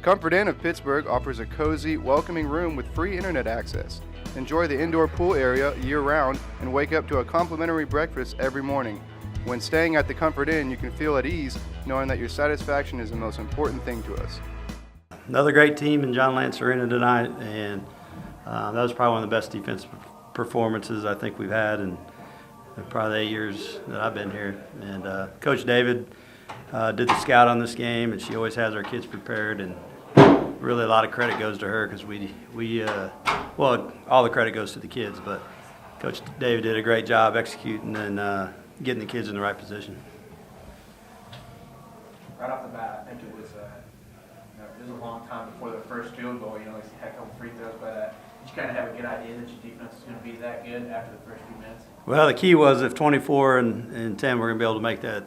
Comfort Inn of Pittsburgh offers a cozy, welcoming room with free internet access. Enjoy the indoor pool area year-round and wake up to a complimentary breakfast every morning. When staying at the Comfort Inn, you can feel at ease knowing that your satisfaction is the most important thing to us. Another great team in John Lance Arena tonight, and that was probably one of the best defensive performances I think we've had in probably the 8 years that I've been here. And Coach David did the scout on this game, and she always has our kids prepared, and really a lot of credit goes to her because well, all the credit goes to the kids, but Coach David did a great job executing and getting the kids in the right position. Right off the bat, I think it was a long time before the first field goal. They had a couple free throws, but did you kind of have a good idea that your defense was going to be that good after the first few minutes? Well, the key was if 24 and 10 were going to be able to make that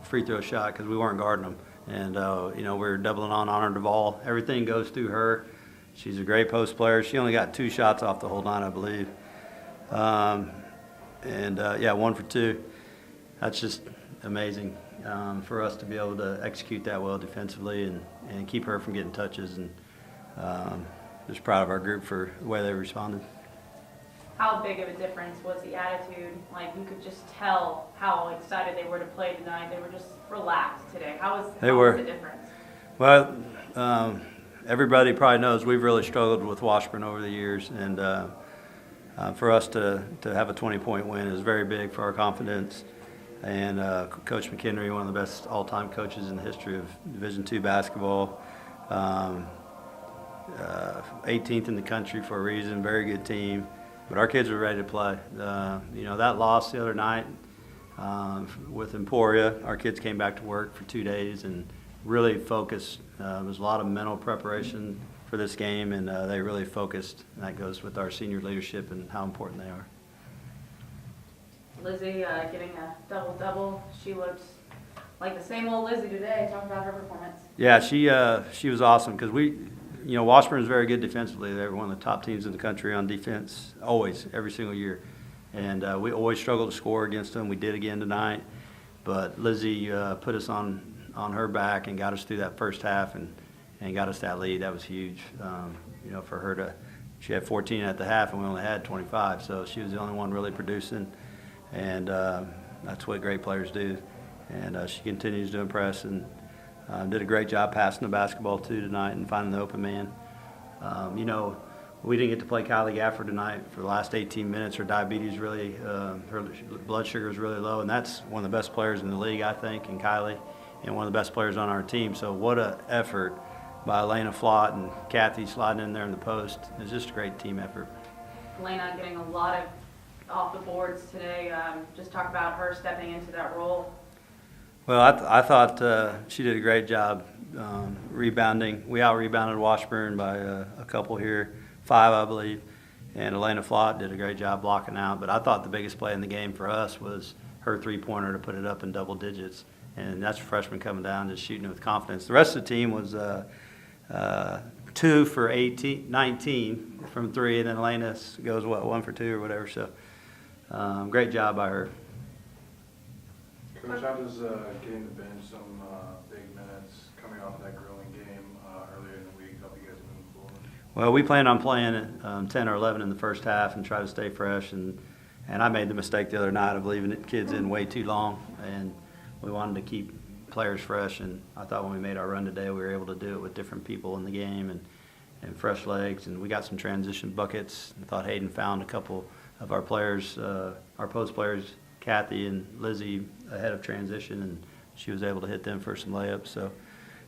free throw shot because we weren't guarding them. And, we were doubling on Honor Duvall. Everything goes through her. She's a great post player. She only got 2 shots off the whole night, I believe. 1 for 2. That's just amazing for us to be able to execute that well defensively and keep her from getting touches. And just proud of our group for the way they responded. How big of a difference was the attitude? Like, you could just tell how excited they were to play tonight. They were just relaxed today. How was the difference? Well, everybody probably knows we've really struggled with Washburn over the years, and for us to have a 20-point win is very big for our confidence. And Coach McHenry, one of the best all-time coaches in the history of Division II basketball, 18th in the country for a reason, very good team. But our kids were ready to play. That loss the other night with Emporia, our kids came back to work for 2 days and really focused. There was a lot of mental preparation for this game, and they really focused. And that goes with our senior leadership and how important they are. Lizzy getting a double-double. She looks like the same old Lizzy today. Talk about her performance. Yeah, she was awesome because Washburn is very good defensively. They're one of the top teams in the country on defense, always, every single year. And we always struggle to score against them. We did again tonight. But Lizzy put us on her back and got us through that first half and got us that lead. That was huge. For her she had 14 at the half and we only had 25. So she was the only one really producing. And that's what great players do. And she continues to impress and did a great job passing the basketball too tonight and finding the open man. We didn't get to play Kylie Gafford tonight for the last 18 minutes. Her diabetes really, her blood sugar is really low, and that's one of the best players in the league, I think, and Kylie, and one of the best players on our team. So what an effort by Elena, Flott, and Kathy sliding in there in the post. It's just a great team effort. Elena getting a lot of off the boards today. Just talk about her stepping into that role. Well, I thought she did a great job rebounding. We out-rebounded Washburn by a couple here, 5, I believe, and Elena Flott did a great job blocking out. But I thought the biggest play in the game for us was her three-pointer to put it up in double digits, and that's a freshman coming down just shooting it with confidence. The rest of the team was 2 for 19 from 3, and then Elena goes, 1 for 2 or whatever. So great job by her. Coach, how does getting the bench some big minutes coming off of that grueling game earlier in the week help you guys moving forward? Well, we planned on playing 10 or 11 in the first half and try to stay fresh. And I made the mistake the other night of leaving the kids in way too long. And we wanted to keep players fresh. And I thought when we made our run today, we were able to do it with different people in the game and fresh legs. And we got some transition buckets. I thought Hayden found a couple of our players, our post players, Kathy and Lizzy, ahead of transition, and she was able to hit them for some layups. So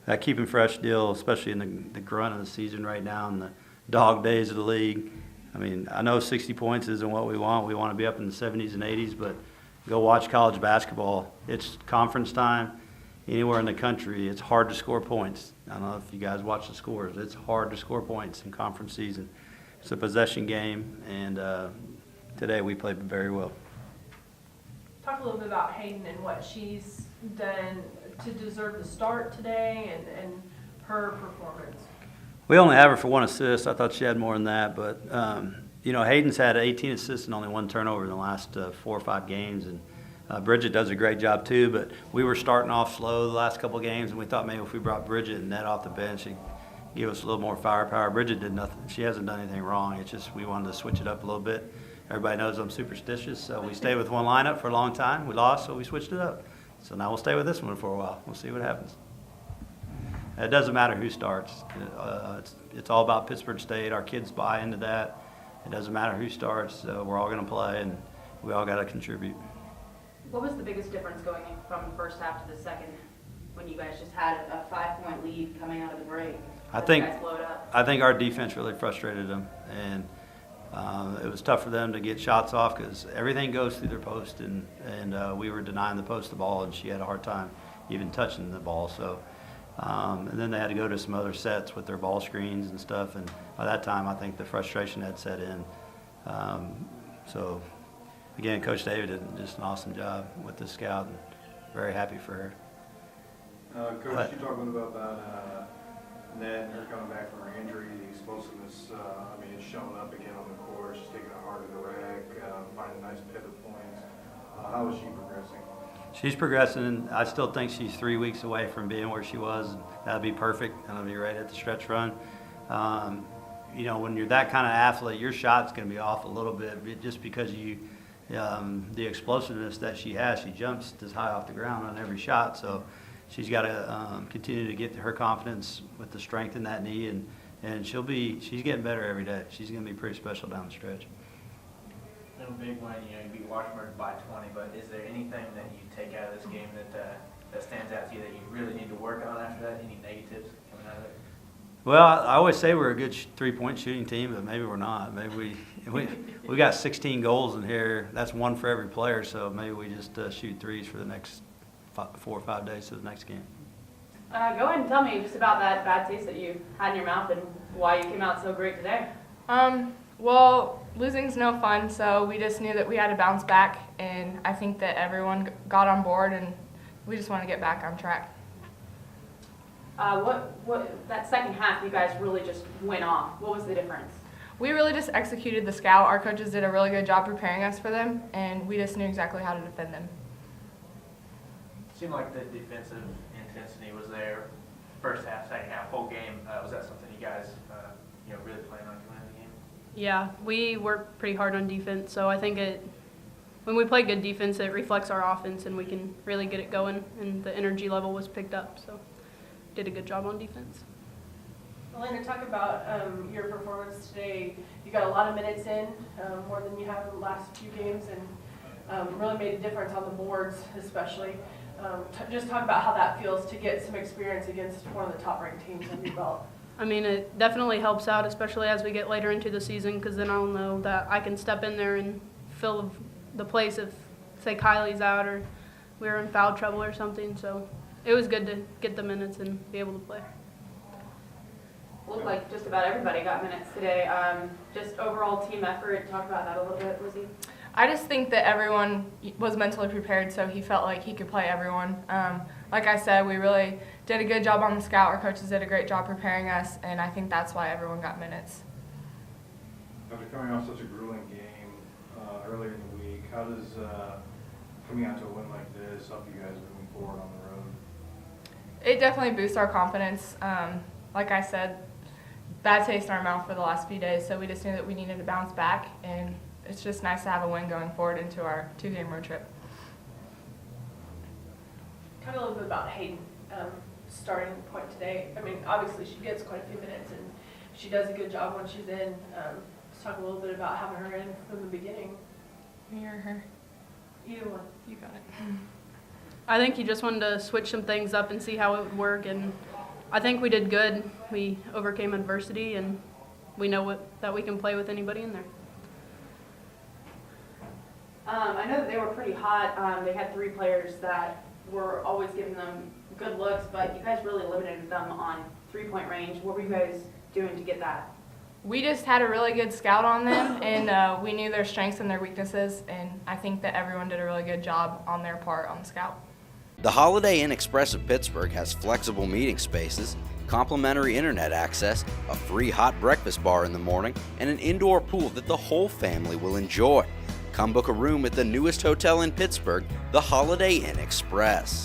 that keeping fresh deal, especially in the grunt of the season right now in the dog days of the league. I mean, I know 60 points isn't what we want. We want to be up in the 70s and 80s, but go watch college basketball. It's conference time. Anywhere in the country, it's hard to score points. I don't know if you guys watch the scores. It's hard to score points in conference season. It's a possession game, and today we played very well. Talk a little bit about Hayden and what she's done to deserve the start today and her performance. We only have her for 1 assist. I thought she had more than that. But, Hayden's had 18 assists and only 1 turnover in the last 4 or 5 games. And Bridget does a great job too, but we were starting off slow the last couple of games, and we thought maybe if we brought Bridget and Ned off the bench, she'd give us a little more firepower. Bridget did nothing. She hasn't done anything wrong. It's just we wanted to switch it up a little bit. Everybody knows I'm superstitious, so we stayed with one lineup for a long time. We lost, so we switched it up. So now we'll stay with this one for a while. We'll see what happens. It doesn't matter who starts. It's all about Pittsburgh State. Our kids buy into that. It doesn't matter who starts. We're all going to play, and we all got to contribute. What was the biggest difference going from the first half to the second when you guys just had a 5-point lead coming out of the break? I think You guys blowed up? I think our defense really frustrated them, and it was tough for them to get shots off because everything goes through their post, and we were denying the post the ball, and she had a hard time even touching the ball. So, and then they had to go to some other sets with their ball screens and stuff, and by that time I think the frustration had set in. So, again, Coach David did just an awesome job with the scout, and very happy for her. Coach, you talked a little bit about Ned and her coming back from her injury, the explosiveness. I mean, it's showing up again on the court. She's taking it hard to the rack, finding nice pivot points. How is she progressing? She's progressing. I still think she's 3 weeks away from being where she was. That'll be perfect. That'll be right at the stretch run. You know, when you're that kind of athlete, your shot's going to be off a little bit just because the explosiveness that she has. She jumps as high off the ground on every shot. So she's got to continue to get her confidence with the strength in that knee, and she's getting better every day. She's going to be pretty special down the stretch. A big win, you beat Washburn by 20, but is there anything that you take out of this game that stands out to you that you really need to work on after that? Any negatives coming out of it? Well, I always say we're a good three-point shooting team, but maybe we're not. Maybe we got 16 goals in here. That's one for every player, so maybe we just shoot threes for the next 4 or 5 days to the next game. Go ahead and tell me just about that bad taste that you had in your mouth and why you came out so great today. Well, losing's no fun, so we just knew that we had to bounce back, and I think that everyone got on board, and we just want to get back on track. What that second half, you guys really just went off. What was the difference? We really just executed the scout. Our coaches did a really good job preparing us for them, and we just knew exactly how to defend them. It seemed like the defensive intensity was there first half, second half, whole game. Was that something you guys really plan on doing in the game? Yeah, we work pretty hard on defense, so I think when we play good defense, it reflects our offense, and we can really get it going, and the energy level was picked up, so did a good job on defense. Elena, talk about your performance today. You got a lot of minutes in, more than you have in the last few games, and really made a difference on the boards especially. Just talk about how that feels to get some experience against one of the top-ranked teams on your belt. I mean, it definitely helps out, especially as we get later into the season, because then I'll know that I can step in there and fill the place if, say, Kylie's out or we're in foul trouble or something. So it was good to get the minutes and be able to play. Looked like just about everybody got minutes today. Just overall team effort, talk about that a little bit, Lizzy. I just think that everyone was mentally prepared, so he felt like he could play everyone. Like I said, we really did a good job on the scout. Our coaches did a great job preparing us, and I think that's why everyone got minutes. After coming off such a grueling game earlier in the week, how does coming out to a win like this help you guys moving forward on the road? It definitely boosts our confidence. Like I said, bad taste in our mouth for the last few days, so we just knew that we needed to bounce back, and it's just nice to have a win going forward into our 2-game road trip. Talk a little bit about Hayden starting point today. I mean, obviously she gets quite a few minutes, and she does a good job when she's in. Let's talk a little bit about having her in from the beginning. Me or her? Either one. You got it. I think he just wanted to switch some things up and see how it would work, and I think we did good. We overcame adversity, and we know that we can play with anybody in there. I know that they were pretty hot. They had 3 players that were always giving them good looks, but you guys really limited them on 3-point range. What were you guys doing to get that? We just had a really good scout on them, and we knew their strengths and their weaknesses, and I think that everyone did a really good job on their part on the scout. The Holiday Inn Express of Pittsburgh has flexible meeting spaces, complimentary internet access, a free hot breakfast bar in the morning, and an indoor pool that the whole family will enjoy. Come book a room at the newest hotel in Pittsburgh, the Holiday Inn Express.